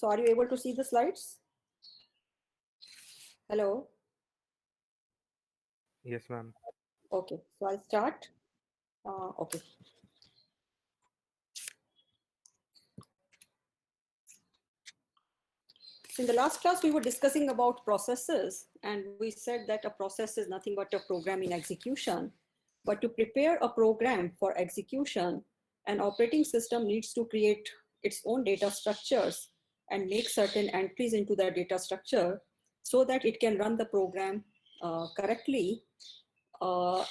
So are you able to see the slides? Hello? Yes, ma'am. Okay, so I'll start. Okay. In the last class, we were discussing about processes, and we said that a process is nothing but a program in execution. But to prepare a program for execution, an operating system needs to create its own data structures and make certain entries into the data structure so that it can run the program correctly, uh,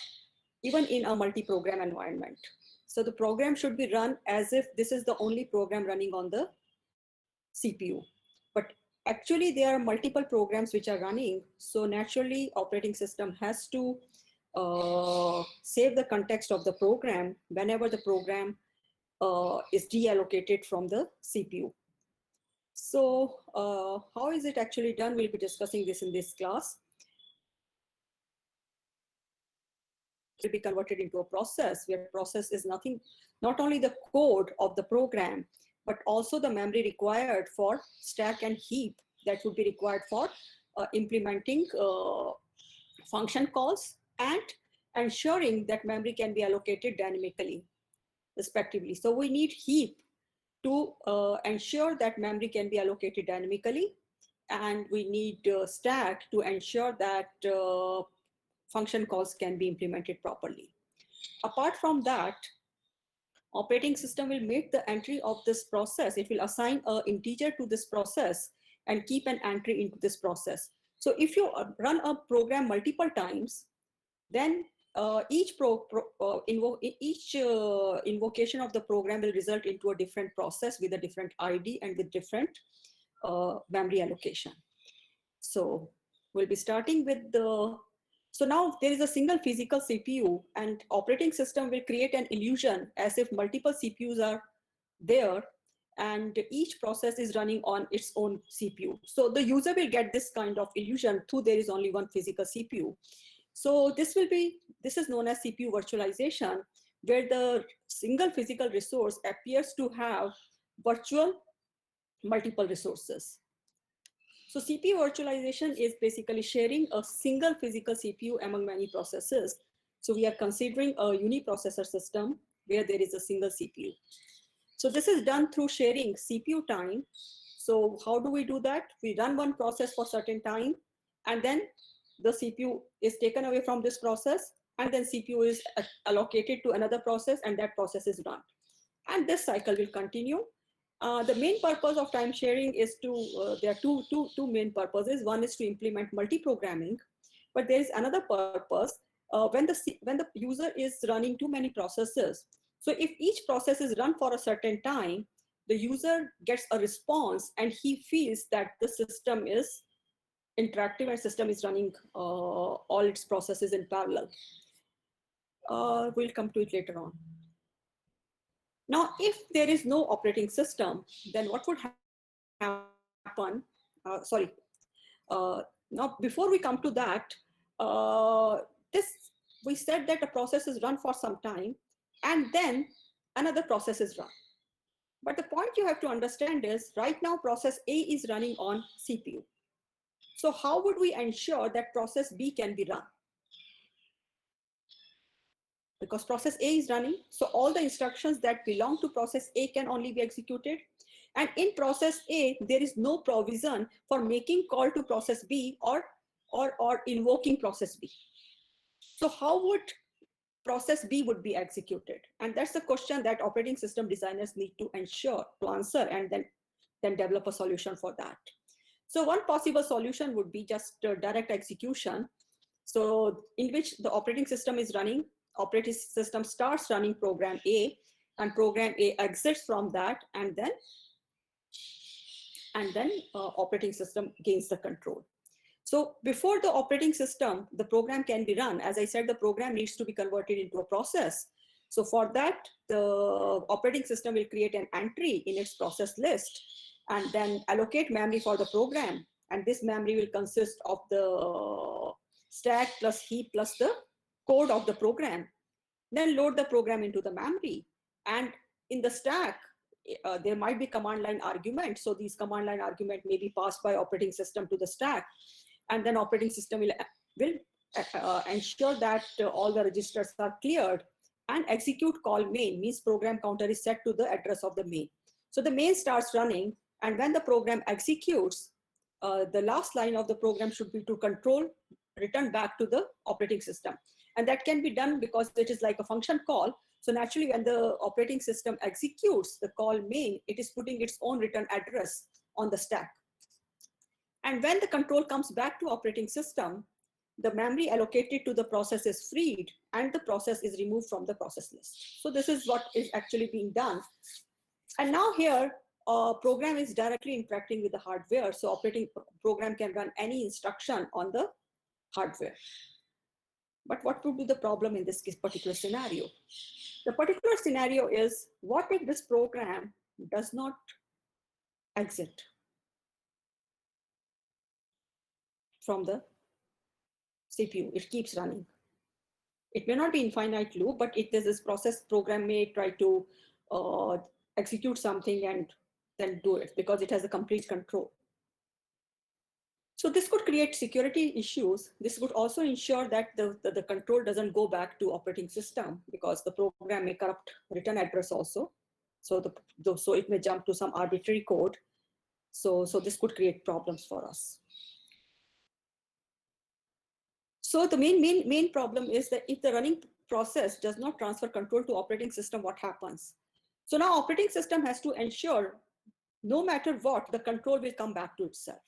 even in a multi-program environment. So the program should be run as if this is the only program running on the CPU. But actually there are multiple programs which are running. So naturally operating system has to save the context of the program whenever the program is deallocated from the CPU. So how is it actually done? We'll be discussing this in this class. Will be converted into a process where process is nothing, not only the code of the program, but also the memory required for stack and heap that would be required for implementing function calls and ensuring that memory can be allocated dynamically, respectively. So we need heap to ensure that memory can be allocated dynamically, and we need stack to ensure that function calls can be implemented properly. Apart from that, operating system will make the entry of this process. It will assign an integer to this process and keep an entry into this process. So if you run a program multiple times, then each invocation of the program will result into a different process with a different ID and with different memory allocation. So we'll be starting with the, so now there is a single physical CPU, and operating system will create an illusion as if multiple CPUs are there and each process is running on its own CPU. So the user will get this kind of illusion through there is only one physical CPU. So this is known as CPU virtualization, where the single physical resource appears to have virtual multiple resources. So CPU virtualization is basically sharing a single physical CPU among many processes. So we are considering a uniprocessor system where there is a single CPU. So this is done through sharing CPU time. So how do we do that? We run one process for certain time, and then the CPU is taken away from this process, and then CPU is allocated to another process, and that process is run. And this cycle will continue. The main purpose of time sharing is to, there are two main purposes. One is to implement multi-programming, but there is another purpose when the user is running too many processes. So if each process is run for a certain time, the user gets a response and he feels that the system is interactive and system is running all its processes in parallel. We'll come to it later on. Now, if there is no operating system, then what would happen? Now, before we come to that, we said that a process is run for some time, and then another process is run. But the point you have to understand is, right now, process A is running on CPU. So how would we ensure that process B can be run? Because process A is running, so all the instructions that belong to process A can only be executed. And in process A, there is no provision for making call to process B or invoking process B. So how would process B would be executed? And that's the question that operating system designers need to answer, and then develop a solution for that. So one possible solution would be just direct execution. So in which the operating system is running, operating system starts running program A, and program A exits from that, and then operating system gains the control. So before the operating system, the program can be run. As I said, the program needs to be converted into a process. So for that, the operating system will create an entry in its process list and then allocate memory for the program. And this memory will consist of the stack plus heap plus the code of the program. Then load the program into the memory. And in the stack, there might be command line arguments. So these command line argument may be passed by operating system to the stack, and then operating system will ensure that all the registers are cleared and execute call main, means program counter is set to the address of the main. So the main starts running, and when the program executes, the last line of the program should be to control return back to the operating system. And that can be done because it is like a function call. So naturally, when the operating system executes the call main, it is putting its own return address on the stack. And when the control comes back to operating system, the memory allocated to the process is freed and the process is removed from the process list. So this is what is actually being done. And now here, program is directly interacting with the hardware. So operating program can run any instruction on the hardware. But what would be the problem in this particular scenario? The particular scenario is, what if this program does not exit from the CPU? It keeps running. It may not be infinite loop, but it is this process program may try to execute something and then do it because it has a complete control. So this could create security issues. This would also ensure that the control doesn't go back to operating system, because the program may corrupt return address also. So so it may jump to some arbitrary code. So this could create problems for us. So the main problem is that if the running process does not transfer control to operating system, what happens? So now operating system has to ensure, no matter what, the control will come back to itself.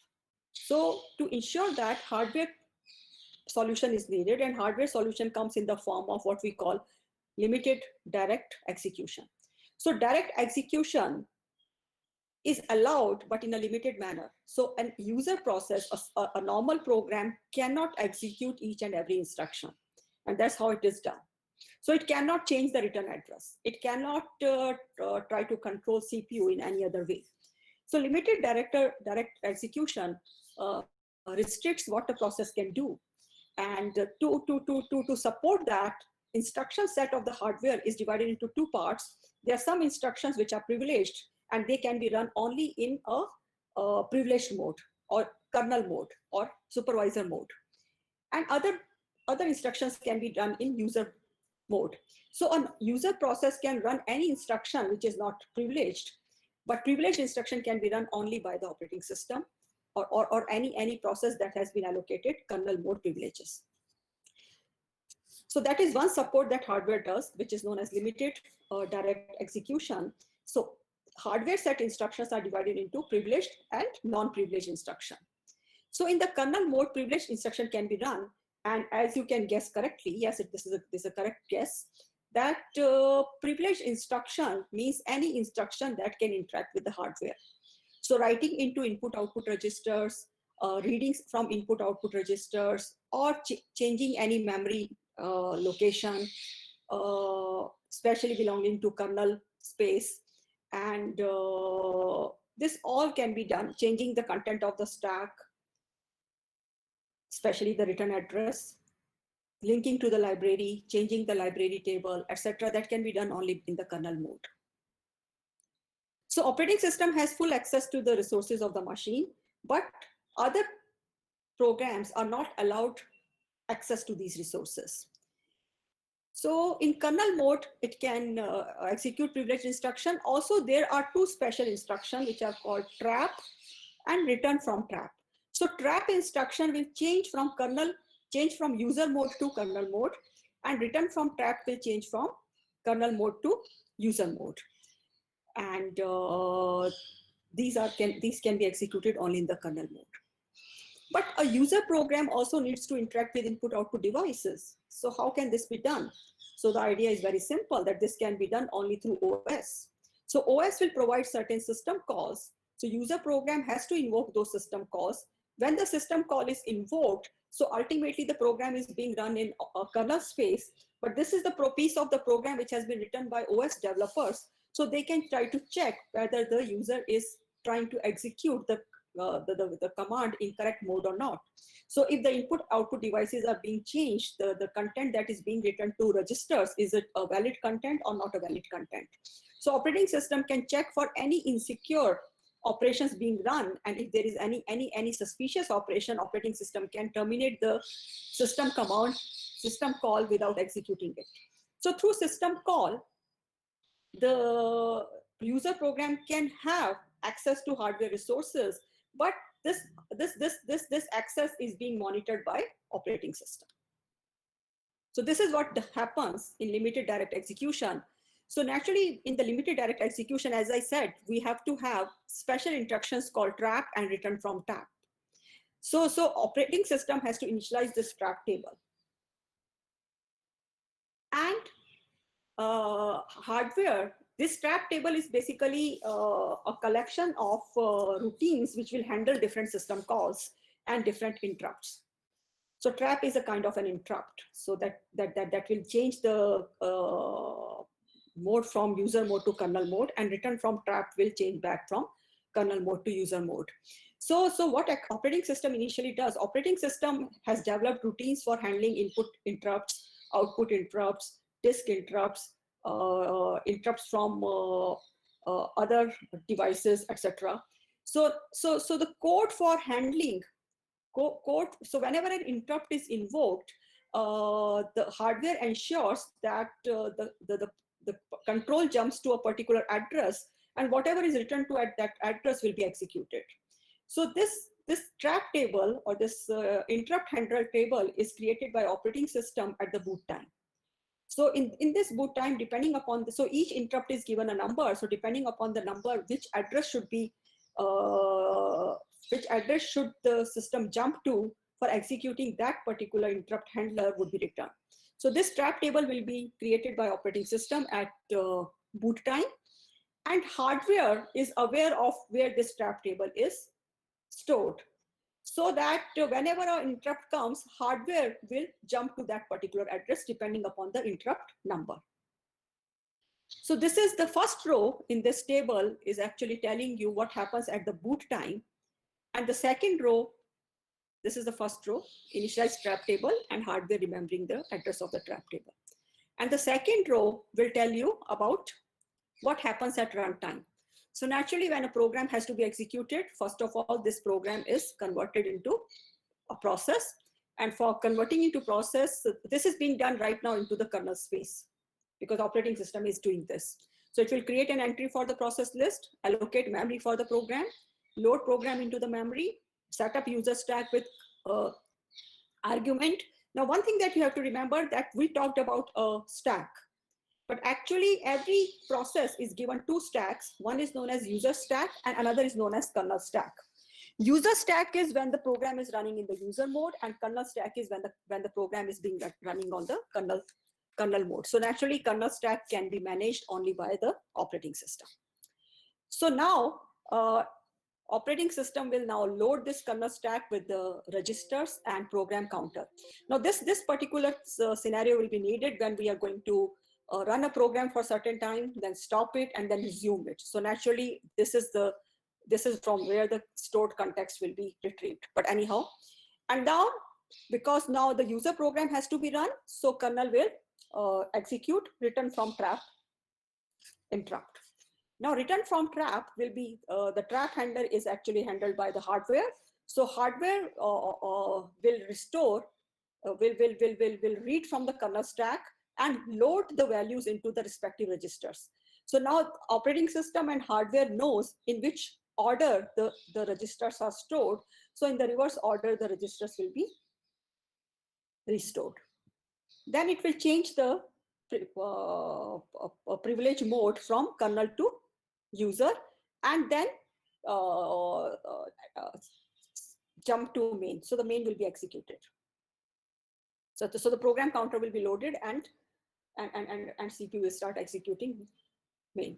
So to ensure that, hardware solution is needed, and hardware solution comes in the form of what we call limited direct execution. So direct execution is allowed, but in a limited manner. So a user process, a normal program cannot execute each and every instruction. And that's how it is done. So it cannot change the return address. It cannot try to control CPU in any other way. So limited direct execution restricts what the process can do. And to support that, instruction set of the hardware is divided into two parts. There are some instructions which are privileged, and they can be run only in a privileged mode, or kernel mode, or supervisor mode. And other instructions can be done in user mode. So a user process can run any instruction which is not privileged, but privileged instruction can be run only by the operating system, or any process that has been allocated kernel mode privileges. So that is one support that hardware does, which is known as limited direct execution. So hardware set instructions are divided into privileged and non-privileged instruction. So in the kernel mode, privileged instruction can be run. And as you can guess correctly, yes, this is a correct guess, that privileged instruction means any instruction that can interact with the hardware. So writing into input-output registers, readings from input-output registers, or changing any memory location, especially belonging to kernel space. And this all can be done, changing the content of the stack, especially the return address, linking to the library, changing the library table, etc. That can be done only in the kernel mode. So operating system has full access to the resources of the machine, but other programs are not allowed access to these resources. So in kernel mode, it can execute privileged instruction. Also, there are two special instructions which are called trap and return from trap. So trap instruction will change from user mode to kernel mode, and return from trap will change from kernel mode to user mode. And these can be executed only in the kernel mode. But a user program also needs to interact with input-output devices. So how can this be done? So the idea is very simple, that this can be done only through OS. So OS will provide certain system calls. So user program has to invoke those system calls. When the system call is invoked, so ultimately the program is being run in a kernel space, but this is the piece of the program which has been written by OS developers. So they can try to check whether the user is trying to execute the command in correct mode or not. So if the input-output devices are being changed, the content that is being written to registers, is it a valid content or not a valid content? So operating system can check for any insecure operations being run, and if there is any suspicious operation, operating system can terminate the system call without executing it. So through system call, the user program can have access to hardware resources, but this access is being monitored by operating system. So this is what happens in limited direct execution. So naturally, in the limited direct execution, as I said, we have to have special instructions called trap and return from trap. So operating system has to initialize this trap table. And hardware, this trap table is basically a collection of routines which will handle different system calls and different interrupts. So trap is a kind of an interrupt. So that will change the mode from user mode to kernel mode, and return from trap will change back from kernel mode to user mode. So what operating system initially does, operating system has developed routines for handling input interrupts, output interrupts, disk interrupts, interrupts from other devices, etc. So the code for handling so whenever an interrupt is invoked, the hardware ensures that the control jumps to a particular address, and whatever is returned to at that address will be executed. So this trap table, or this interrupt handler table, is created by operating system at the boot time. So in this boot time, depending upon so each interrupt is given a number. So depending upon the number, which address should the system jump to for executing that particular interrupt handler would be returned. So this trap table will be created by operating system at boot time, and hardware is aware of where this trap table is stored, so that whenever an interrupt comes, hardware will jump to that particular address depending upon the interrupt number. So this is the first row in this table is actually telling you what happens at the boot time. And the second row, this is the first row, initialized trap table and hardware remembering the address of the trap table. And the second row will tell you about what happens at runtime. So naturally, when a program has to be executed, first of all, this program is converted into a process. And for converting into process, this is being done right now into the kernel space, because operating system is doing this. So it will create an entry for the process list, allocate memory for the program, load program into the memory, set up user stack with argument. Now, one thing that you have to remember, that we talked about a stack, but actually every process is given two stacks. One is known as user stack and another is known as kernel stack. User stack is when the program is running in the user mode, and kernel stack is when the program is being running on the kernel mode. So naturally, kernel stack can be managed only by the operating system. So now, operating system will now load this kernel stack with the registers and program counter. Now, this particular scenario will be needed when we are going to run a program for a certain time, then stop it, and then resume it. So naturally, this is from where the stored context will be retrieved. But anyhow, and now, because now the user program has to be run, so kernel will execute return from trap interrupt. Now, return from trap will be, the trap handler is actually handled by the hardware. So hardware will restore, will read from the kernel stack and load the values into the respective registers. So now operating system and hardware knows in which order the registers are stored. So in the reverse order, the registers will be restored. Then it will change the privilege mode from kernel to user, and then jump to main. So the main will be executed. So the program counter will be loaded, and CPU will start executing main.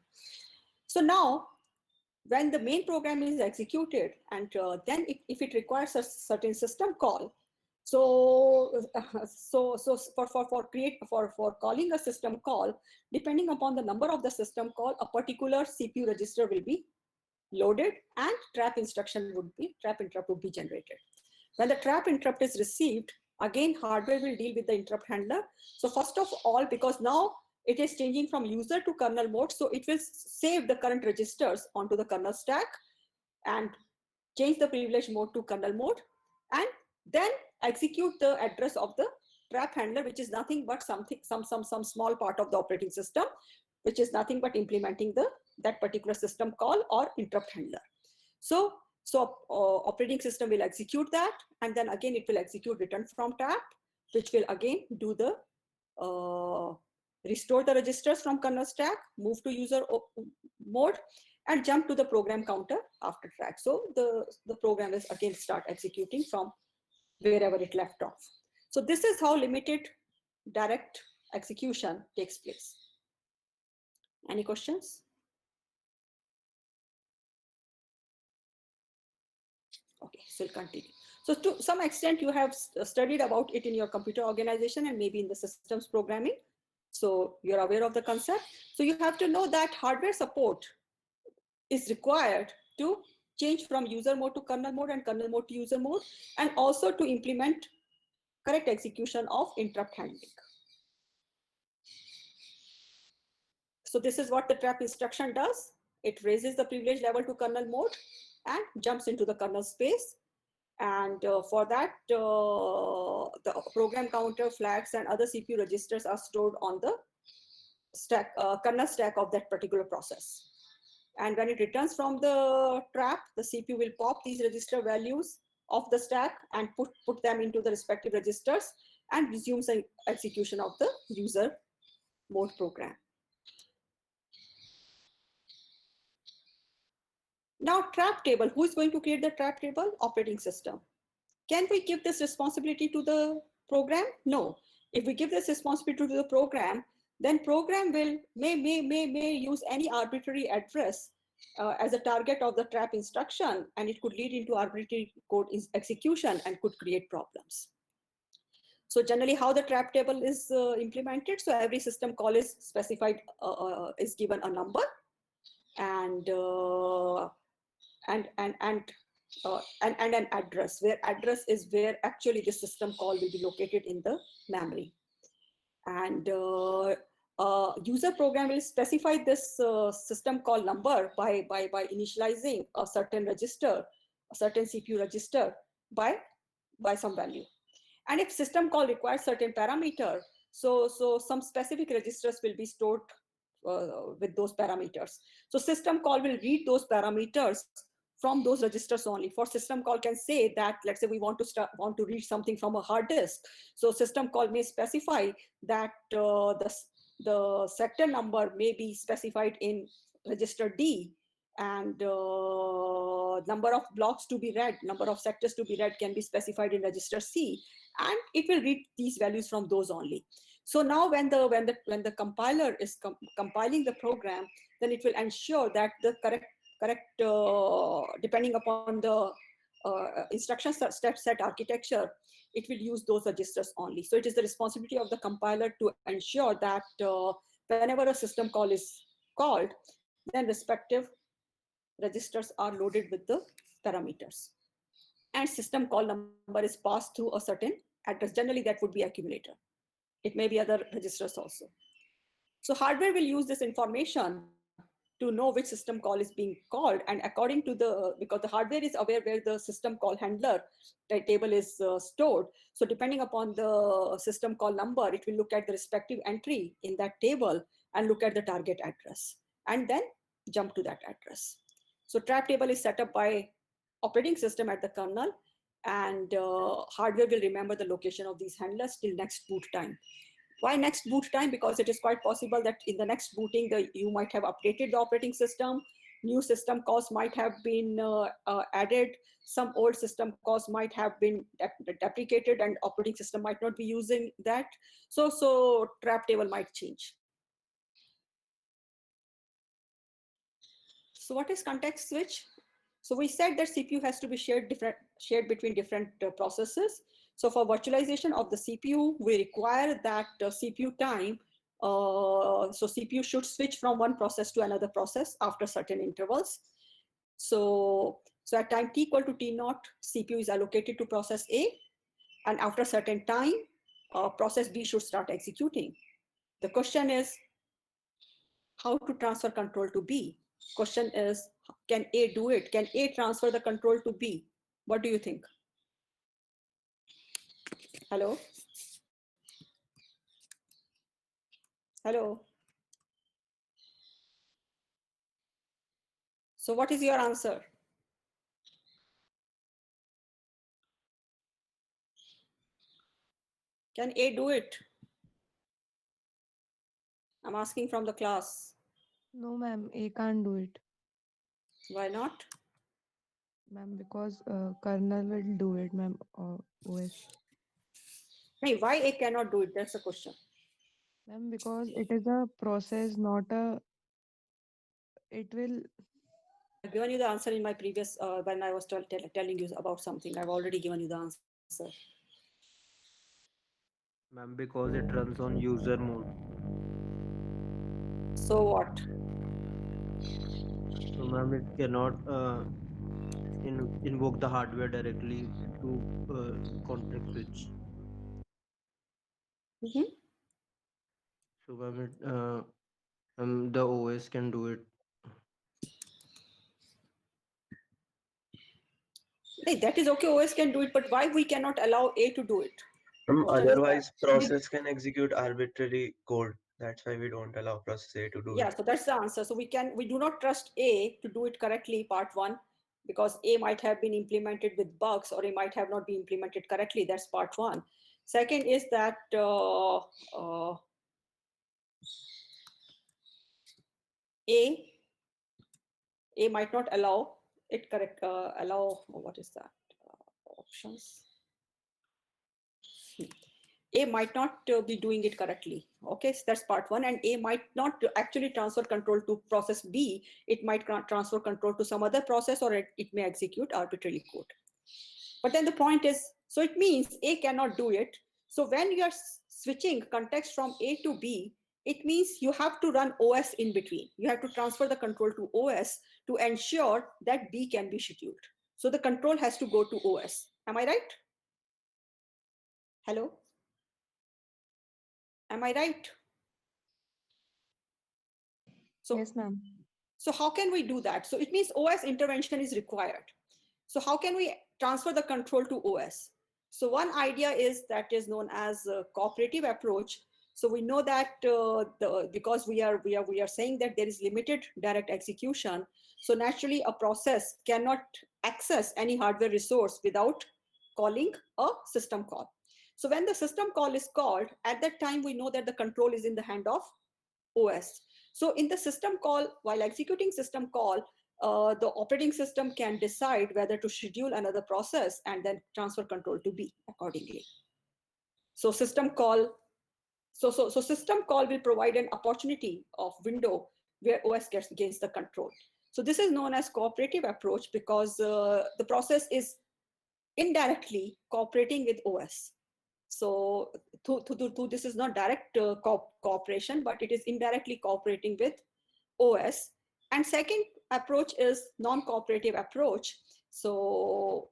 So now, when the main program is executed, and then if it requires a certain system call, so for calling a system call, depending upon the number of the system call, a particular CPU register will be loaded, and trap interrupt would be generated. When the trap interrupt is received, again hardware will deal with the interrupt handler. So first of all, because now it is changing from user to kernel mode. So it will save the current registers onto the kernel stack and change the privilege mode to kernel mode, and then execute the address of the trap handler, which is nothing but some small part of the operating system, which is nothing but implementing that particular system call or interrupt handler. So operating system will execute that, and then again it will execute return from trap, which will again do the restore the registers from kernel stack, move to user mode, and jump to the program counter after track. So the program is again start executing from wherever it left off. So this is how limited direct execution takes place. Any questions? Okay, so we'll continue. So to some extent, you have studied about it in your computer organization and maybe in the systems programming. So you're aware of the concept. So you have to know that hardware support is required to change from user mode to kernel mode and kernel mode to user mode, and also to implement correct execution of interrupt handling. So this is what the trap instruction does. It raises the privilege level to kernel mode and jumps into the kernel space. And for that, the program counter, flags, and other CPU registers are stored on the stack, kernel stack of that particular process. And when it returns from the trap, the CPU will pop these register values of the stack and put them into the respective registers and resumes the execution of the user mode program. Now, trap table. Who is going to create the trap table? Operating system. Can we give this responsibility to the program? No. If we give this responsibility to the program, then program may use any arbitrary address as a target of the trap instruction, and it could lead into arbitrary code execution and could create problems. So generally, how the trap table is implemented. So every system call is specified, is given a number, and an address, where address is where actually the system call will be located in the memory. And user program will specify this system call number by initializing a certain register, a certain CPU register by some value. And if system call requires certain parameter, so some specific registers will be stored with those parameters. So system call will read those parameters from those registers only. For system call can say that, let's say we want to read something from a hard disk. So system call may specify that the sector number may be specified in register D, and number of blocks to be read, number of sectors to be read can be specified in register C, and it will read these values from those only. So now when the compiler is compiling the program, then it will ensure that the correct depending upon the instruction set architecture, it will use those registers only. So it is the responsibility of the compiler to ensure that whenever a system call is called, then respective registers are loaded with the parameters, and system call number is passed through a certain address. Generally that would be accumulator. It may be other registers also. So hardware will use this information to know which system call is being called, and according to because the hardware is aware where the system call handler table is stored. So depending upon the system call number, it will look at the respective entry in that table and look at the target address and then jump to that address. So trap table is set up by operating system at the kernel, and hardware will remember the location of these handlers till next boot time. Why next boot time? Because it is quite possible that in the next booting, you might have updated the operating system, new system calls might have been added, some old system calls might have been deprecated, and operating system might not be using that. So trap table might change. So what is context switch? So we said that CPU has to be shared between different processes. So for virtualization of the CPU, we require that CPU time. So CPU should switch from one process to another process after certain intervals. So at time t equal to t0, CPU is allocated to process A, and after a certain time, process B should start executing. The question is, how to transfer control to B. Question is, can A do it? Can A transfer the control to B? What do you think? Hello? Hello? So what is your answer? Can A do it? I'm asking from the class. No, ma'am, A can't do it. Why not? Ma'am, because kernel will do it, ma'am, OS. Hey, why A cannot do it? That's the question. Ma'am, because it is a process, not a, it will, I've given you the answer in my previous, when I was telling you about something. I've already given you the answer. Ma'am, because it runs on user mode. So what? So, ma'am, it cannot invoke the hardware directly to context switch. Mhm. So, ma'am, the OS can do it. Hey, that is okay. OS can do it, but why we cannot allow A to do it? Question is that. Otherwise, process can execute arbitrary code. That's why we don't allow process A to do Yeah, it. so that's the answer. So we do not trust A to do it correctly, part one, because A might have been implemented with bugs or it might have not been implemented correctly. That's part one. Second is that A A might not allow it correct, what is that? Options. A might not be doing it correctly. Okay, so that's part one. And A might not actually transfer control to process B. It might transfer control to some other process, or it may execute arbitrary code. But then the point is, so it means A cannot do it. So when you are switching context from A to B, it means you have to run OS in between. You have to transfer the control to OS to ensure that B can be scheduled. So the control has to go to OS. Am I right? Hello? Am I right? So, yes, ma'am. so how can we do that? So it means OS intervention is required. So how can we transfer the control to OS? So one idea is that is known as a cooperative approach. So we know that because we are saying that there is limited direct execution. So naturally, a process cannot access any hardware resource without calling a system call. So when the system call is called, at that time we know that the control is in the hand of OS. So in the system call, while executing system call, the operating system can decide whether to schedule another process and then transfer control to B accordingly. So system call, so system call will provide an opportunity of window where OS gains the control. So this is known as cooperative approach because the process is indirectly cooperating with OS. So this is not direct cooperation, but it is indirectly cooperating with OS. And second approach is non-cooperative approach. So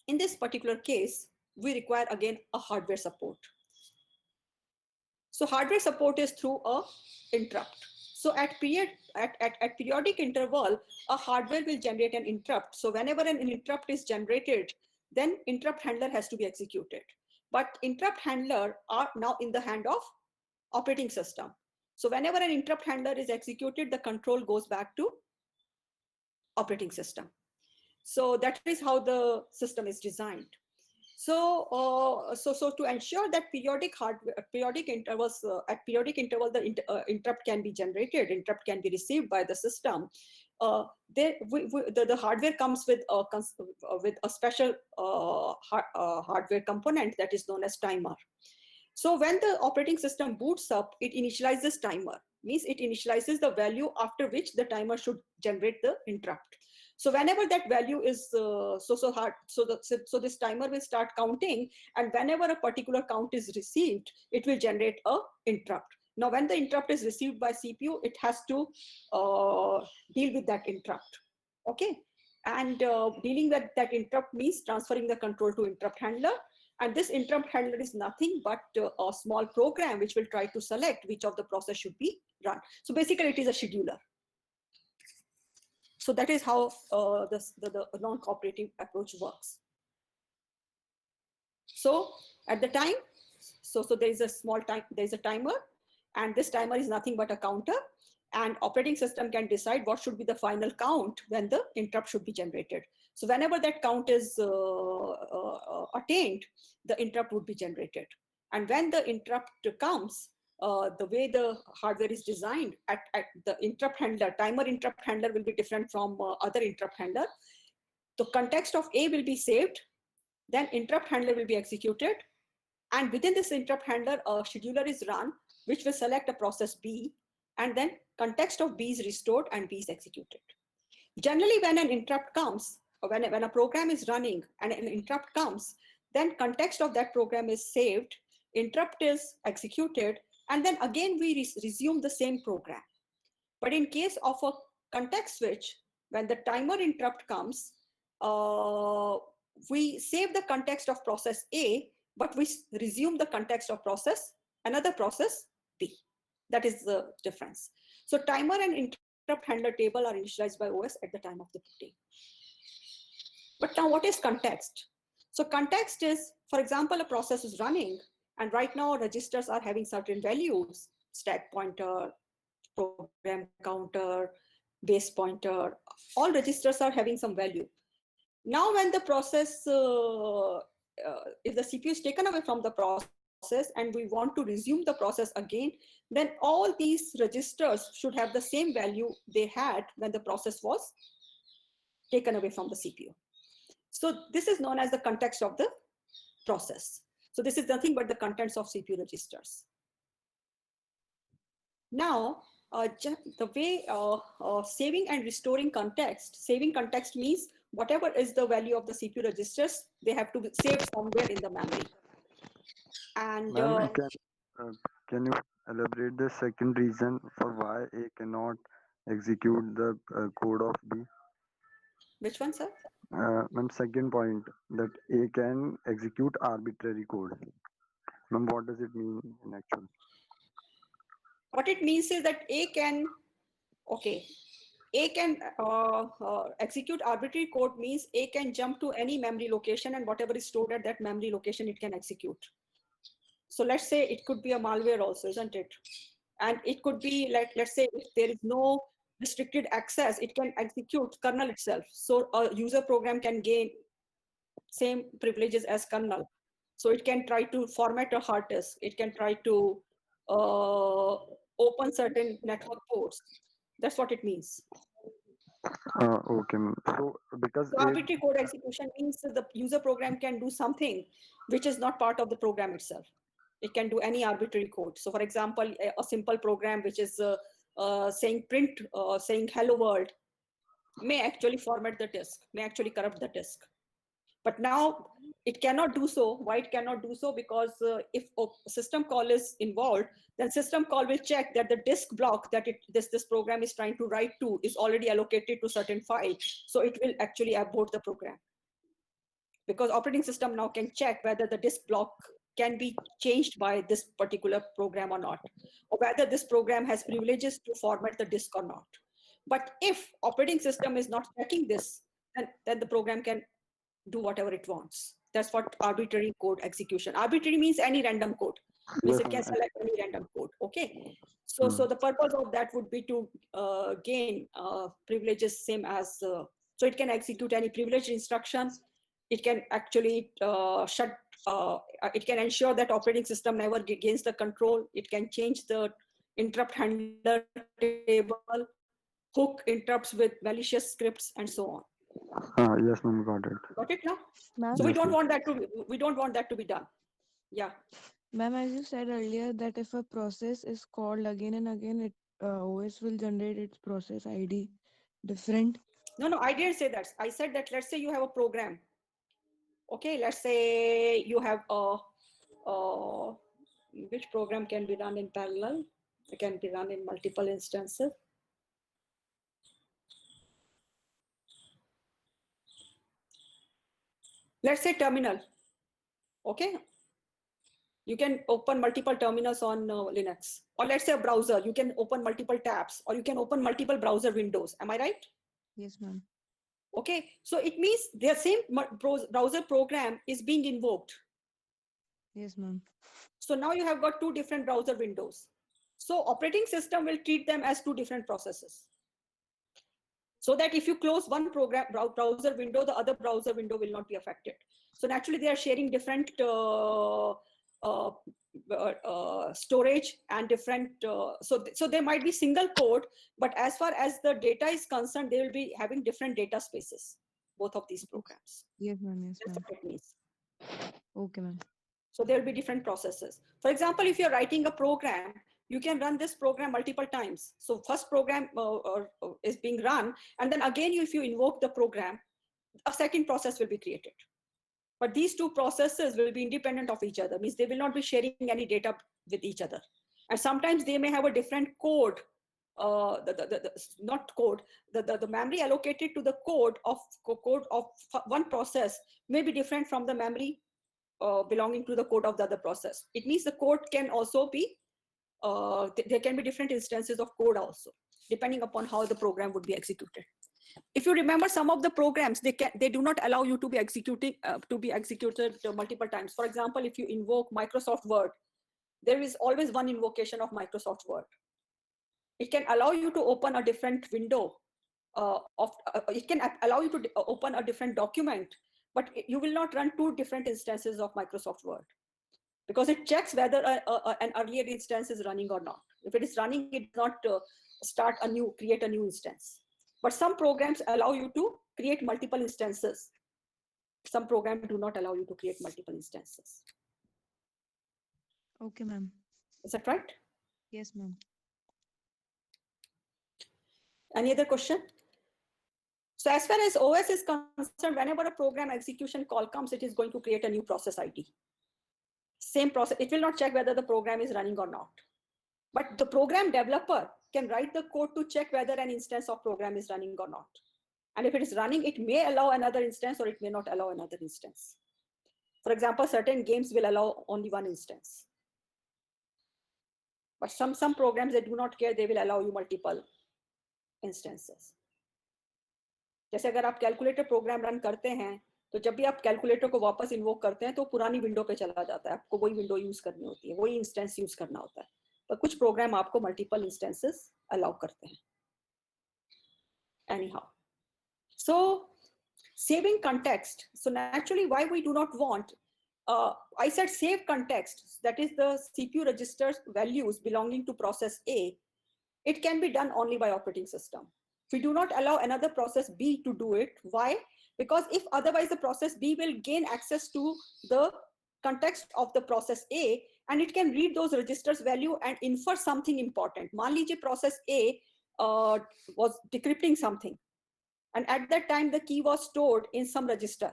in this particular case, we require again a hardware support. So hardware support is through a interrupt. So at periodic interval, a hardware will generate an interrupt. So whenever an interrupt is generated, then interrupt handler has to be executed. But interrupt handler are now in the hand of operating system. So whenever an interrupt handler is executed, the control goes back to operating system. So that is how the system is designed. So, so to ensure that periodic intervals, at periodic interval, the interrupt can be generated, interrupt can be received by the system. The hardware comes with a special hardware component that is known as timer. So when the operating system boots up, it initializes timer, means it initializes the value after which the timer should generate the interrupt. So whenever that value is so this timer will start counting, and whenever a particular count is received, it will generate a interrupt. Now, when the interrupt is received by CPU, it has to deal with that interrupt. Okay, and dealing with that interrupt means transferring the control to interrupt handler. And this interrupt handler is nothing but a small program which will try to select which of the process should be run. So basically it is a scheduler. So that is how the non-cooperative approach works. So at the time, so there is a small time, there is a timer, and this timer is nothing but a counter, and operating system can decide what should be the final count when the interrupt should be generated. So whenever that count is attained, the interrupt would be generated. And when the interrupt comes, the way the hardware is designed, at the interrupt handler, timer interrupt handler will be different from other interrupt handler. The context of A will be saved, then interrupt handler will be executed, and within this interrupt handler, a scheduler is run, which will select a process B, and then context of B is restored and B is executed. Generally, when an interrupt comes, or when a program is running and an interrupt comes, then context of that program is saved, interrupt is executed, and then again we resume the same program. But in case of a context switch, when the timer interrupt comes, we save the context of process A, but we resume the context of another process B. That is the difference. So timer and interrupt handler table are initialized by OS at the time of the booting. But now what is context? So context is, for example, a process is running, and right now registers are having certain values, stack pointer, program counter, base pointer, all registers are having some value. Now when the process, if the CPU is taken away from the process and we want to resume the process again, then all these registers should have the same value they had when the process was taken away from the CPU. So this is known as the context of the process. So this is nothing but the contents of CPU registers. Now, the way saving and restoring context, saving context means whatever is the value of the CPU registers, they have to be saved somewhere in the memory. And can you elaborate the second reason for why A cannot execute the code of B? which one, sir? Ma'am, second point, that A can execute arbitrary code. Ma'am, what does it mean in actual? What it means is that A can execute arbitrary code means A can jump to any memory location, and whatever is stored at that memory location, it can execute. So let's say it could be a malware also, isn't it? And it could be like, let's say if there is no restricted access, it can execute kernel itself. So a user program can gain same privileges as kernel. So it can try to format a hard disk. It can try to open certain network ports. That's what it means. Okay, ma'am. So because So arbitrary code execution means that the user program can do something which is not part of the program itself. It can do any arbitrary code. So for example, a simple program which is saying print, saying hello world, may actually format the disk, may actually corrupt the disk. But now it cannot do so. Why it cannot do so? Because if a system call is involved, then system call will check that the disk block that this program is trying to write to is already allocated to certain file. So it will actually abort the program. Because operating system now can check whether the disk block can be changed by this particular program or not, or whether this program has privileges to format the disk or not. But if operating system is not checking this, then the program can do whatever it wants. That's what arbitrary code execution. Arbitrary means any random code. Means Yes, it can ma'am. select any random code. Okay. So the purpose of that would be to gain privileges same as, so it can execute any privileged instruction. It can actually it can ensure that operating system never gains the control. It can change the interrupt handler table, hook interrupts with malicious scripts, and so on. Yes, ma'am, got it. Got it now? Ma'am, So we Yes, don't ma'am. want that to be done. Yeah. ma'am, as you said earlier, that if a process is called again and again, it OS will generate its process ID different. No, I didn't say that. I said that let's say you have a program. Okay, let's say you have which program can be run in parallel? It can be run in multiple instances. Let's say terminal. Okay. You can open multiple terminals on Linux, or let's say a browser. You can open multiple tabs, or you can open multiple browser windows. Am I right? Yes, ma'am. Okay, so it means the same browser program is being invoked. Yes, ma'am. So now you have got two different browser windows. So operating system will treat them as two different processes. So that if you close one program browser window, the other browser window will not be affected. So naturally they are sharing different storage and different, so there might be single code, but as far as the data is concerned, they will be having different data spaces, both of these programs. Yes, ma'am. Yes, That's ma'am. what it means. Okay, ma'am. So there will be different processes. For example, if you're writing a program, you can run this program multiple times. So first program is being run, and then again, if you invoke the program, a second process will be created. But these two processes will be independent of each other, means they will not be sharing any data with each other. And sometimes they may have a different code, not code, the memory allocated to the code of one process may be different from the memory belonging to the code of the other process. It means the code can also be, there can be different instances of code also, depending upon how the program would be executed. If you remember, some of the programs, they do not allow you to be executed multiple times. For example, if you invoke Microsoft Word, there is always one invocation of Microsoft Word. It can allow you to open a different window it can allow you to open a different document, but you will not run two different instances of Microsoft Word, because it checks whether an earlier instance is running or not. If it is running, it does not create a new instance. But some programs allow you to create multiple instances. Some programs do not allow you to create multiple instances. Okay, ma'am. Is that right? Yes, ma'am. Any other question? So as far as OS is concerned, whenever a program execution call comes, it is going to create a new process ID. Same process, it will not check whether the program is running or not. But the program developer can write the code to check whether an instance of program is running or not. And if it is running, it may allow another instance or it may not allow another instance. For example, certain games will allow only one instance. But some programs, they do not care, they will allow you multiple instances. जैसे अगर आप calculator program run करते हैं, तो जब भी आप calculator को वापस इन्वोक करते हैं, तो पुरानी विंडो पे चला जाता है, आपको वही विंडो यूज करनी होती है, वही इंस्टेंस यूज करना होता है. पर कुछ प्रोग्राम आपको मल्टीपल इंस्टेंसेस अलाउ करते हैं. Anyhow, so saving context. So naturally, why we do not want, I said save context, that is the CPU registers values belonging to process A. It can be done only by operating system. We do not allow another process B to do it. Why? Because if otherwise the process B will gain access to the context of the process A, and it can read those registers value and infer something important. मान लीजिए process A was decrypting something, and at that time the key was stored in some register.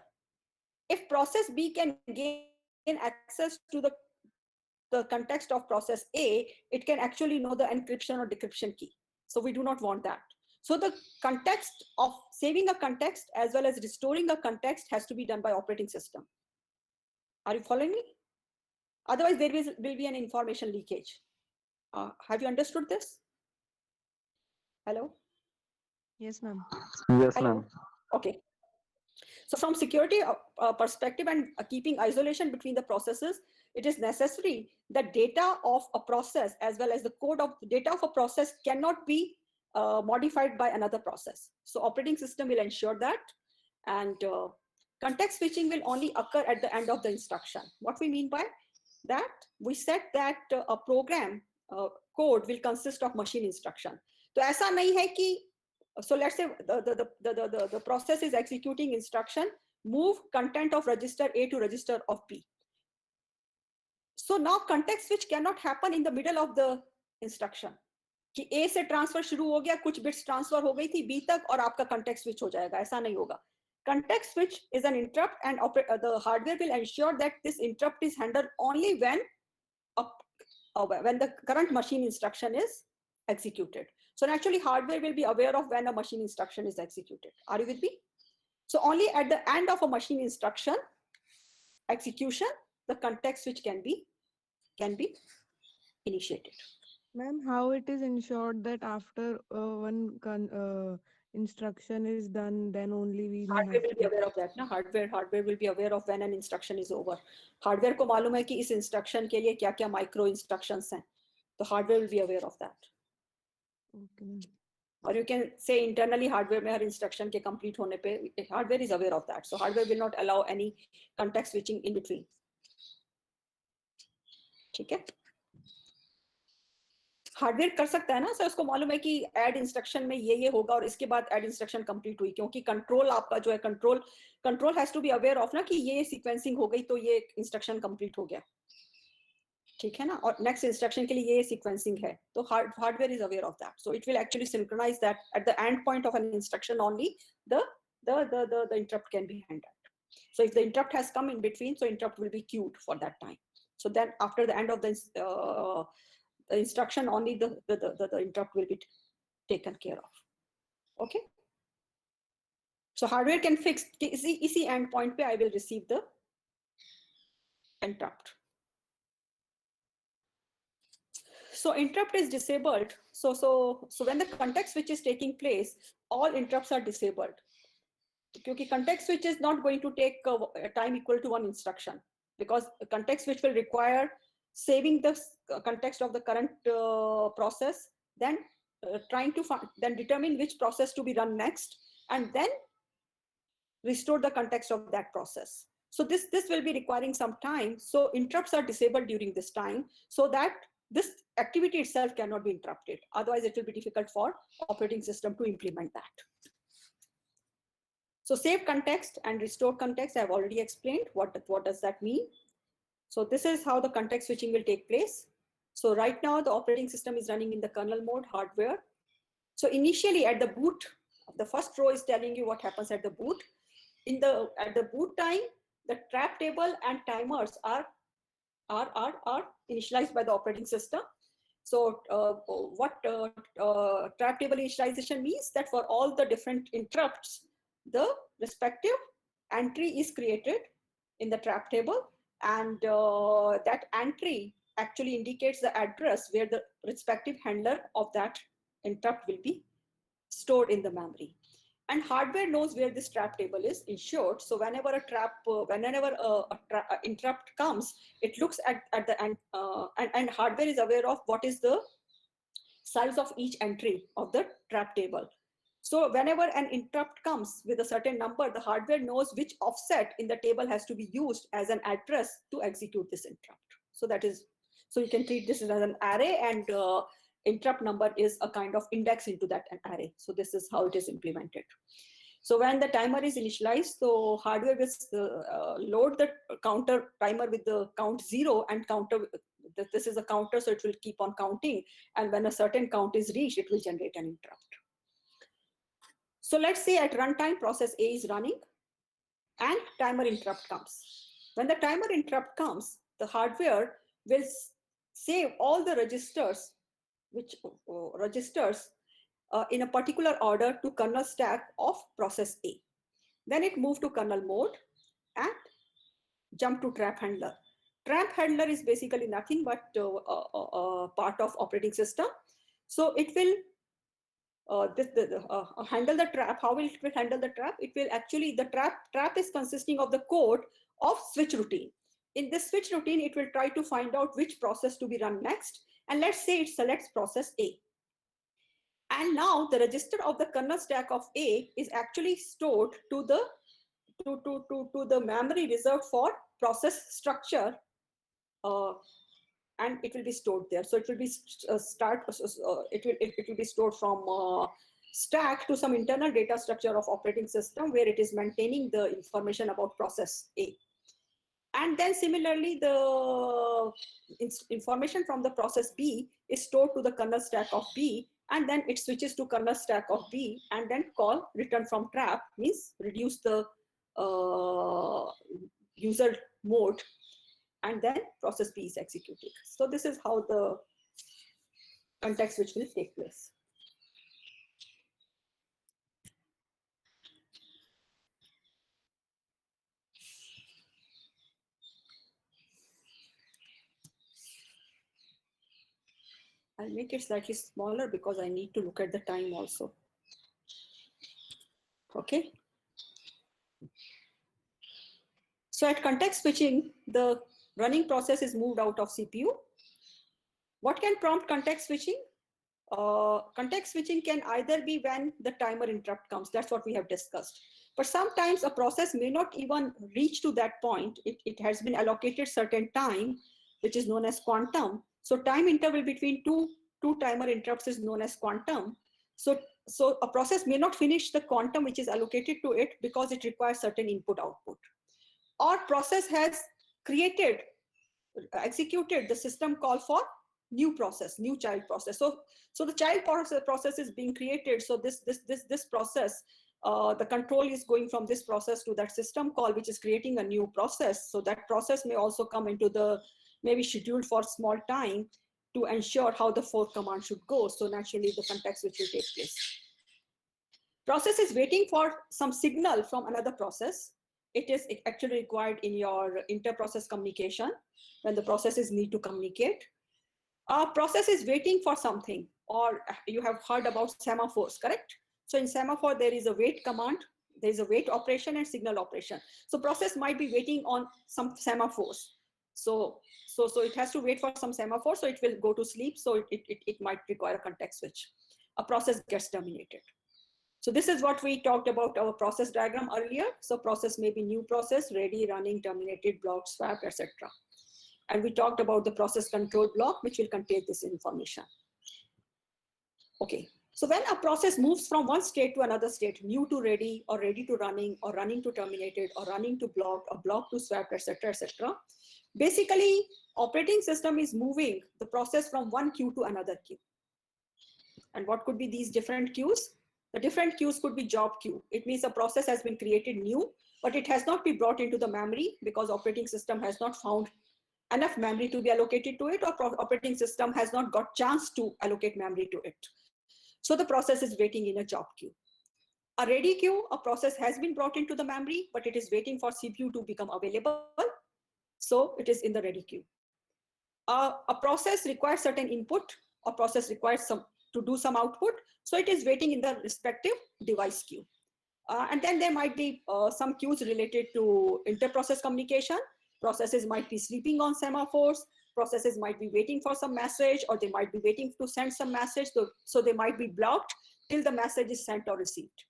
If process B can gain access to the context of process A, it can actually know the encryption or decryption key. So we do not want that. So the context of saving a context as well as restoring a context has to be done by operating system. Are you following me? Otherwise, there will be an information leakage. Have you understood this? Hello? Yes, ma'am. Yes, Hello? ma'am. Okay. So from security perspective and keeping isolation between the processes, it is necessary that data of a process as well as the code of data of a process cannot be modified by another process. So operating system will ensure that, and context switching will only occur at the end of the instruction. What we mean by that? We said that a program code will consist of machine instruction. तो ऐसा नहीं है कि, so let's say the process is executing instruction, move content of register A to register of B. So now context switch cannot happen in the middle of the instruction. कि A से transfer शुरू हो गया, कुछ bits transfer हो गई थी B तक और आपका context switch हो जाएगा, ऐसा नहीं होगा. Context switch is an interrupt, and the hardware will ensure that this interrupt is handled only when the current machine instruction is executed. So naturally, hardware will be aware of when a machine instruction is executed. Are you with me? So only at the end of a machine instruction execution, the context switch can be can be initiated. Ma'am, how it is ensured that after instruction is done, then only we may Hardware have will be to. aware of that ना. Hardware will be aware of when an instruction is over. Hardware को मालूम है कि इस instruction के लिए क्या क्या micro instructions हैं. तो hardware will be aware of that. Okay, ma'am. Or you can say internally hardware में हर instruction के complete होने पे hardware is aware of that. So hardware will not allow any context switching in between. ठीक है? Hardware कर सकता है ना सर, उसको मालूम है कि ऐड इंस्ट्रक्शन में ये होगा और इसके बाद ऐड इंस्ट्रक्शन कंप्लीट हुई, क्योंकि कंट्रोल आपका जो है control has to be aware of ना कि ये सीक्वेंसिंग हो गई तो ये इंस्ट्रक्शन कंप्लीट हो गया, ठीक है ना, और नेक्स्ट इंस्ट्रक्शन के लिए ये सीक्वेंसिंग है, तो hardware is aware of that, so it will actually synchronise that at the end point of an instruction only the interrupt can be handled. So if the interrupt has come in between, so interrupt will be queued for that time. So then after the end of the instruction, only the interrupt will be taken care of. Okay. So hardware can fix easy end point pe I will receive the interrupt. So interrupt is disabled. So when the context switch is taking place, all interrupts are disabled. Because context switch is not going to take time equal to one instruction, because the context switch will require saving the context of the current process, then trying to then determine which process to be run next, and then restore the context of that process. So this will be requiring some time. So interrupts are disabled during this time so that this activity itself cannot be interrupted. Otherwise, it will be difficult for operating system to implement that. So save context and restore context, I've already explained what does that mean. So this is how the context switching will take place. So right now the operating system is running in the kernel mode hardware. So initially at the boot, the first row is telling you what happens at the boot. At the boot time, the trap table and timers are initialized by the operating system. So what trap table initialization means, that for all the different interrupts, the respective entry is created in the trap table, and that entry actually indicates the address where the respective handler of that interrupt will be stored in the memory. And hardware knows where this trap table is ensured. So whenever a interrupt comes, it looks at the end, and hardware is aware of what is the size of each entry of the trap table. So whenever an interrupt comes with a certain number, the hardware knows which offset in the table has to be used as an address to execute this interrupt. So you can treat this as an array, and interrupt number is a kind of index into that array. So this is how it is implemented. So when the timer is initialized, so hardware will load the counter timer with the count 0 and counter. This is a counter, so it will keep on counting. And when a certain count is reached, it will generate an interrupt. So let's say at runtime process A is running and timer interrupt comes. When the timer interrupt comes, the hardware will save all the registers, in a particular order to kernel stack of process A. Then it moves to kernel mode and jump to trap handler. Trap handler is basically nothing but part of operating system. So it will handle the trap. How will it handle the trap? It will actually, the trap is consisting of the code of switch routine. In this switch routine, it will try to find out which process to be run next. And let's say it selects process A. And now the register of the kernel stack of A is actually stored to the memory reserved for process structure, and it will be stored there. So it will be it will be stored from stack to some internal data structure of operating system where it is maintaining the information about process A. And then similarly, the information from the process B is stored to the kernel stack of B, and then it switches to kernel stack of B, and then call return from trap, means reduce the user mode, and then process B is executed. So this is how the context switch will take place. I'll make it slightly smaller because I need to look at the time also. Okay. So at context switching, the running process is moved out of CPU. What can prompt context switching? Context switching can either be when the timer interrupt comes. That's what we have discussed. But sometimes a process may not even reach to that point. It has been allocated certain time, which is known as quantum. So time interval between two timer interrupts is known as quantum. So a process may not finish the quantum which is allocated to it because it requires certain input output. Or process has executed the system call for new process, new child process. So the child process is being created. So this process, the control is going from this process to that system call, which is creating a new process. So that process may also come into maybe scheduled for small time to ensure how the fork command should go. So naturally the context switch will take place. Process is waiting for some signal from another process. It is actually required in your inter-process communication when the processes need to communicate. A process is waiting for something, or you have heard about semaphores, correct? So in semaphore, there is a wait command, there is a wait operation and signal operation. So process might be waiting on some semaphores. So it has to wait for some semaphore, so it will go to sleep. So it might require a context switch. A process gets terminated. So this is what we talked about our process diagram earlier. So process may be new process, ready, running, terminated, blocked, swapped, etc. And we talked about the process control block, which will contain this information. Okay, so when a process moves from one state to another state, new to ready, or ready to running, or running to terminated, or running to blocked, or blocked to swapped, etc., etc. Basically, operating system is moving the process from one queue to another queue. And what could be these different queues? The different queues could be job queue. It means a process has been created new, but it has not been brought into the memory because operating system has not found enough memory to be allocated to it, or operating system has not got chance to allocate memory to it. So the process is waiting in a job queue. A ready queue, a process has been brought into the memory, but it is waiting for CPU to become available. So it is in the ready queue. A process requires certain input, a process requires to do some output. So it is waiting in the respective device queue. And then there might be some queues related to inter-process communication. Processes might be sleeping on semaphores. Processes might be waiting for some message, or they might be waiting to send some message. So they might be blocked till the message is sent or received.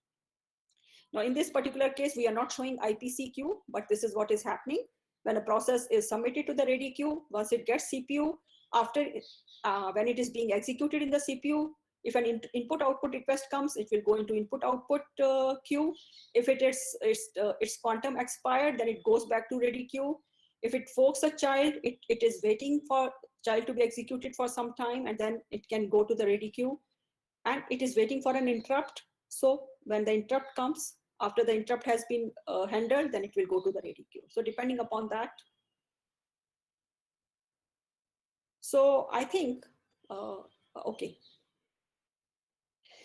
Now, in this particular case, we are not showing IPC queue, but this is what is happening. When a process is submitted to the ready queue, once it gets CPU, after when it is being executed in the CPU, if an input-output request comes, it will go into input-output queue. If its quantum expired, then it goes back to ready queue. If it forks a child, it is waiting for child to be executed for some time, and then it can go to the ready queue. And it is waiting for an interrupt. So when the interrupt comes, after the interrupt has been handled, then it will go to the ready queue. So depending upon that. So I think, okay.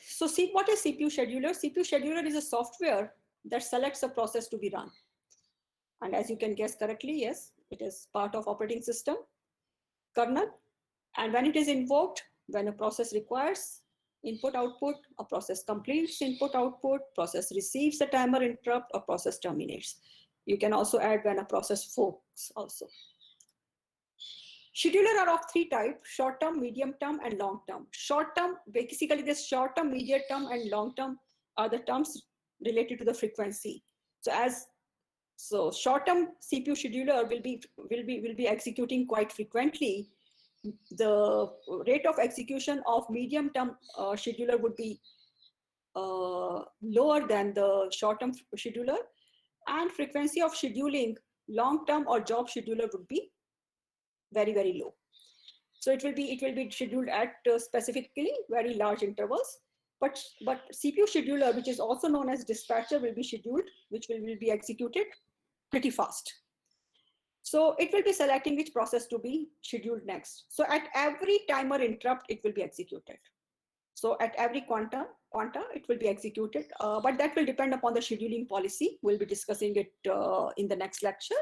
So see, what is CPU scheduler? CPU scheduler is a software that selects a process to be run. And as you can guess correctly, yes, it is part of operating system kernel. And when it is invoked, when a process requires input output, a process completes input output, process receives a timer interrupt, or process terminates. You can also add when a process forks also. Scheduler are of three types: short term, medium term, and long term. Short term, basically this short term, medium term, and long term are the terms related to the frequency. So short term CPU scheduler will be executing quite frequently. The rate of execution of medium term scheduler would be lower than the short term scheduler, and frequency of scheduling long term or job scheduler would be very, very low. So it will be scheduled at specifically very large intervals. But CPU scheduler, which is also known as dispatcher, will be scheduled, which will be executed pretty fast. So it will be selecting which process to be scheduled next. So at every timer interrupt, it will be executed. So at every quanta, it will be executed, but that will depend upon the scheduling policy. We'll be discussing it in the next lecture.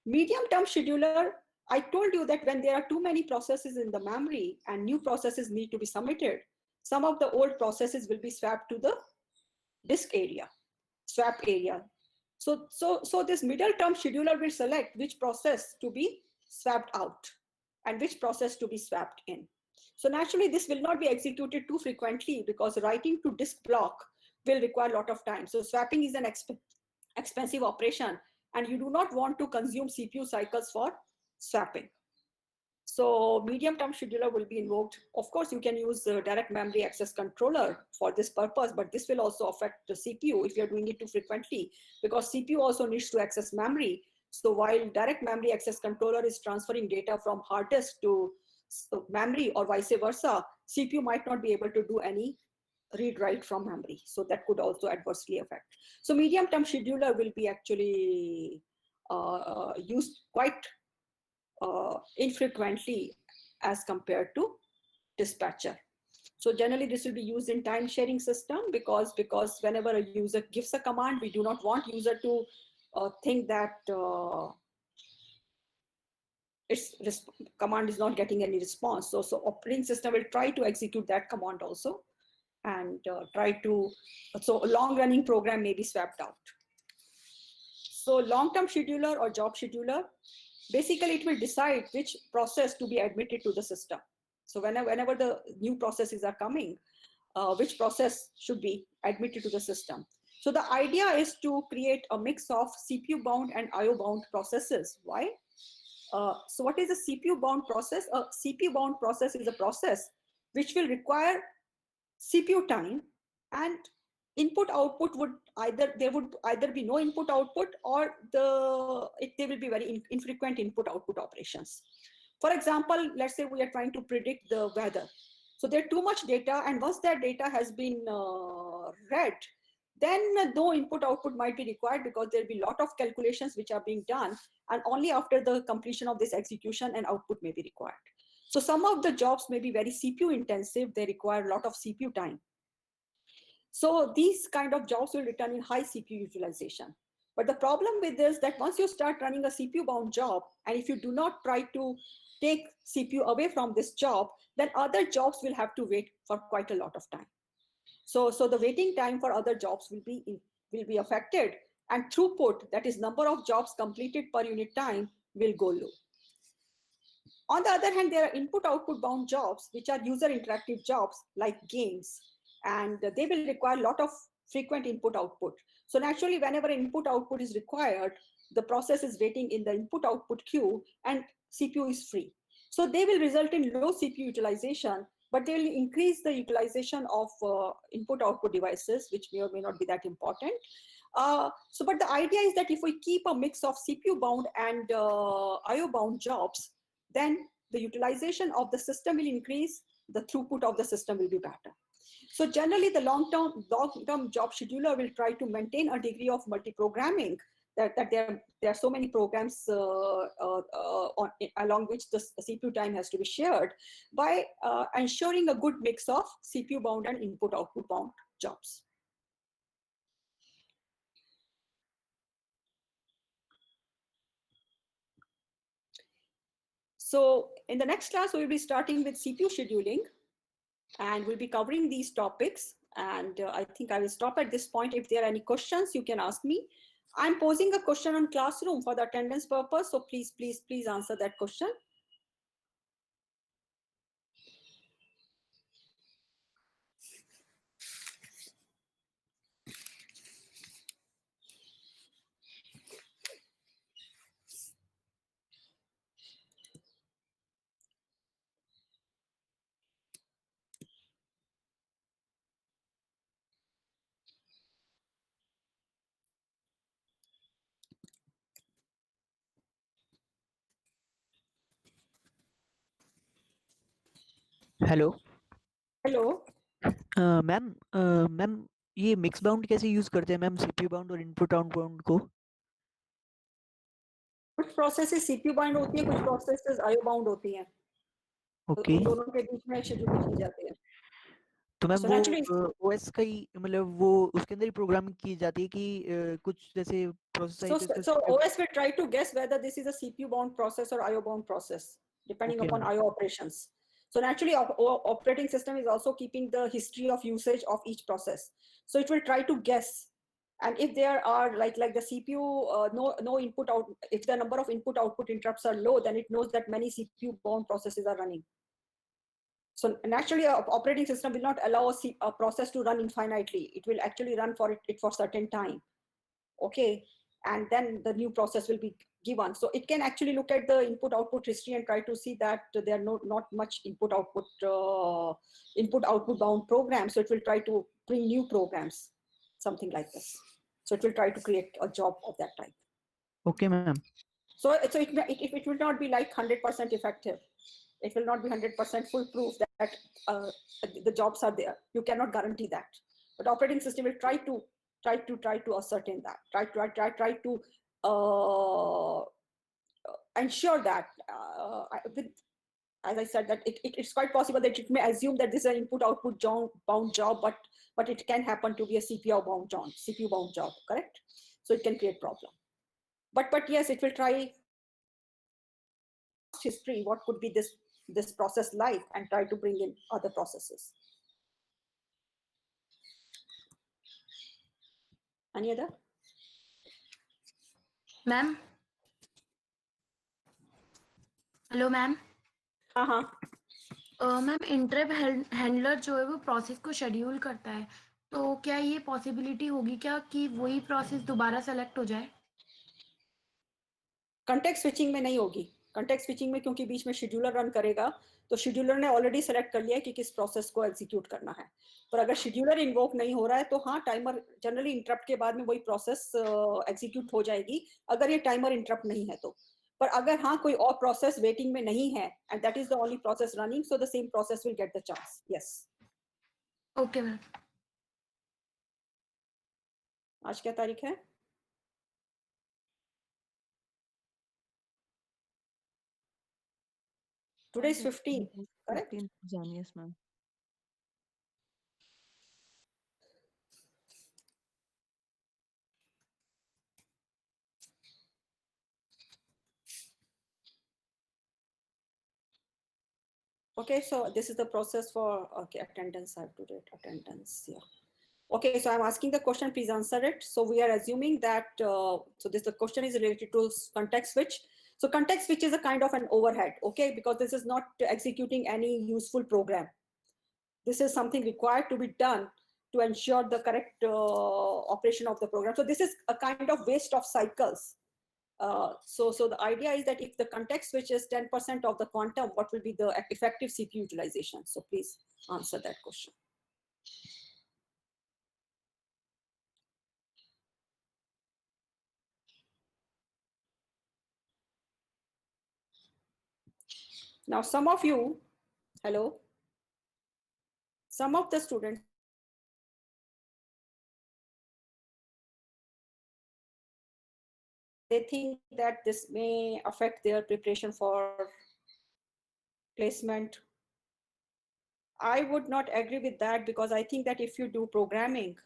Medium term scheduler I told you that when there are too many processes in the memory and new processes need to be submitted, some of the old processes will be swapped to the disk area, swap area. So this middle term scheduler will select which process to be swapped out and which process to be swapped in. So naturally, this will not be executed too frequently because writing to disk block will require a lot of time. So swapping is an expensive operation, and you do not want to consume CPU cycles for swapping. So medium-term scheduler will be invoked. Of course, you can use direct memory access controller for this purpose, but this will also affect the CPU if you're doing it too frequently, because CPU also needs to access memory. So while direct memory access controller is transferring data from hard disk to memory or vice versa, CPU might not be able to do any read write from memory. So that could also adversely affect. So medium-term scheduler will be actually used quite infrequently as compared to dispatcher. So generally this will be used in time sharing system because whenever a user gives a command, we do not want user to think that its command is not getting any response. So operating system will try to execute that command also and so a long running program may be swapped out. So long-term scheduler or job scheduler, basically it will decide which process to be admitted to the system. So whenever the new processes are coming, which process should be admitted to the system. So the idea is to create a mix of CPU bound and IO bound processes. Why? So what is a CPU bound process? A CPU bound process is a process which will require CPU time, and input output would either be no input output or they will be very infrequent input output operations. For example, let's say we are trying to predict the weather. So there's too much data, and once that data has been read, then no input output might be required because there'll be a lot of calculations which are being done, and only after the completion of this execution an output may be required. So some of the jobs may be very CPU intensive, they require a lot of CPU time. So these kind of jobs will return in high CPU utilization. But the problem with this is that once you start running a CPU bound job, and if you do not try to take CPU away from this job, then other jobs will have to wait for quite a lot of time. So the waiting time for other jobs will be affected, and throughput, that is number of jobs completed per unit time, will go low. On the other hand, there are input output bound jobs, which are user interactive jobs like games, and they will require a lot of frequent input output. So naturally, whenever input output is required, the process is waiting in the input output queue and CPU is free. So they will result in low CPU utilization, but they will increase the utilization of input output devices, which may or may not be that important. But the idea is that if we keep a mix of CPU bound and IO bound jobs, then the utilization of the system will increase, the throughput of the system will be better. So generally, the long-term job scheduler will try to maintain a degree of multi-programming, that there are so many programs along which the CPU time has to be shared, by ensuring a good mix of CPU bound and input output bound jobs. So in the next class, we'll be starting with CPU scheduling, and we'll be covering these topics. And I think I will stop at this point. If there are any questions, you can ask me. I'm posing a question on Classroom for the attendance purpose. So please answer that question. Hello Hello. Ma'am ये mix bound कैसे use करते हैं ma'am, CPU bound और input outbound को? कुछ processes CPU bind होती है, कुछ प्रोसेसेस IO बाउंड होती हैं। ओके, तो दोनों के बीच में शेड्यूलिंग की जाती है। तो मैम So वो ओएस का ही मतलब वो उसके अंदर ही प्रोग्रामिंग की जाती है कि कुछ जैसे process So, site is the so CPU. OS will try to guess whether this is a CPU bound process or IO bound process, depending Okay, upon ma'am. IO operations. So naturally, operating system is also keeping the history of usage of each process. So it will try to guess. And if there are like the CPU, no input out, if the number of input output interrupts are low, then it knows that many CPU bound processes are running. So naturally, a operating system will not allow a process to run infinitely. It will actually run for it for certain time. Okay, and then the new process will be given. So it can actually look at the input output history and try to see that there are not much input output bound programs. So it will try to bring new programs, something like this. So it will try to create a job of that type. Okay, ma'am. So it will not be like 100% effective. It will not be 100% foolproof that the jobs are there. You cannot guarantee that. But operating system will try to ascertain that. Try to ensure that as I said, that it's quite possible that it may assume that this is an input output bound job, but it can happen to be a CPU bound job, correct? So it can create problem. But yes, it will try history, what could be this process like, and try to bring in other processes. Any other? Ma'am hello ma'am हाँ हाँ, ma'am इंटरप handler जो है वो process को schedule करता है, तो क्या ये पॉसिबिलिटी होगी क्या कि वही प्रोसेस दोबारा सेलेक्ट हो जाए? कंटेक्स्ट स्विचिंग में नहीं होगी. कंटेक्स्ट स्विचिंग में क्योंकि बीच में शेड्यूलर रन करेगा, तो शेड्यूलर ने ऑलरेडी सेलेक्ट कर लिया है कि किस प्रोसेस को एग्जीक्यूट करना है. पर अगर शेड्यूलर इन्वोक नहीं हो रहा है, तो हाँ, टाइमर जनरली इंटरप्ट के बाद में वही प्रोसेस एग्जीक्यूट हो जाएगी, अगर ये टाइमर इंटरप्ट नहीं है तो. पर अगर हाँ कोई और प्रोसेस वेटिंग में नहीं है and that is the only process running, so the same process will get the chance. Yes. Okay ma'am. आज क्या तारीख है? Today is 15, correct? 15th Jan, yes, ma'am. Okay, so this is the process for, okay, attendance. I have to date attendance. Yeah. Okay, so I'm asking the question, please answer it. So we are assuming that, so the question is related to context switch. So context switch is a kind of an overhead, okay, because this is not executing any useful program. This is something required to be done to ensure the correct operation of the program. So this is a kind of waste of cycles. So the idea is that if the context switch is 10% of the quantum, what will be the effective CPU utilization? So please answer that question. Now, some of you, hello, some of the students, they think that this may affect their preparation for placement. I would not agree with that, because I think that if you do programming,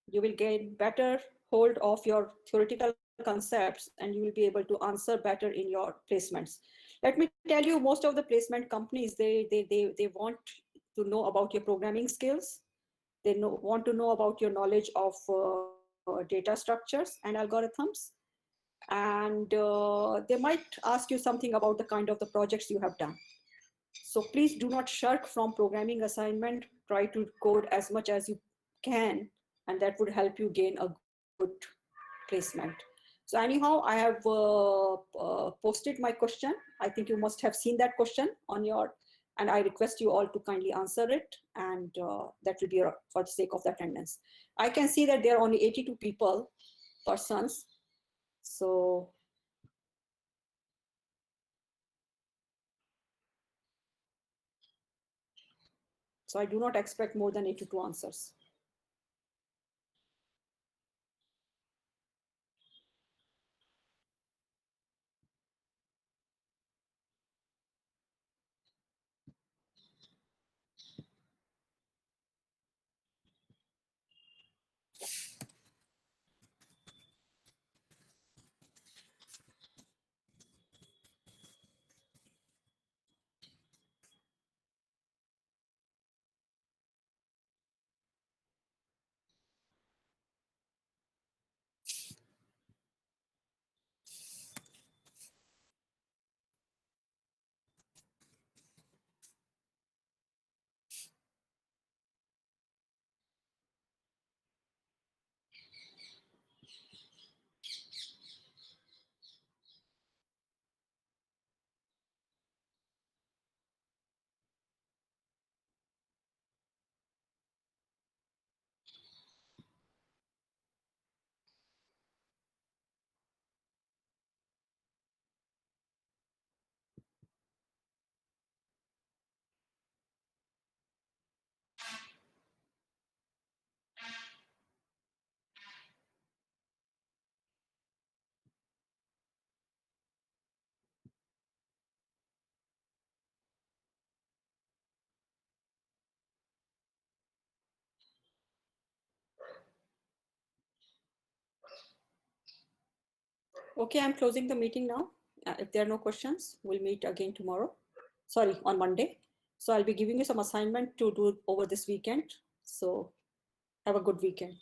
you will get better hold of your theoretical concepts and you will be able to answer better in your placements. Let me tell you, most of the placement companies, they want to know about your programming skills. They want to know about your knowledge of data structures and algorithms. And they might ask you something about the kind of the projects you have done. So please do not shirk from programming assignment. Try to code as much as you can, and that would help you gain a good placement. So anyhow, I have posted my question. I think you must have seen that question on your, and I request you all to kindly answer it, and that will be for the sake of the attendance. I can see that there are only 82 persons. So I do not expect more than 82 answers. Okay, I'm closing the meeting now. If there are no questions, we'll meet again tomorrow. Sorry, on Monday. So I'll be giving you some assignment to do over this weekend. So have a good weekend.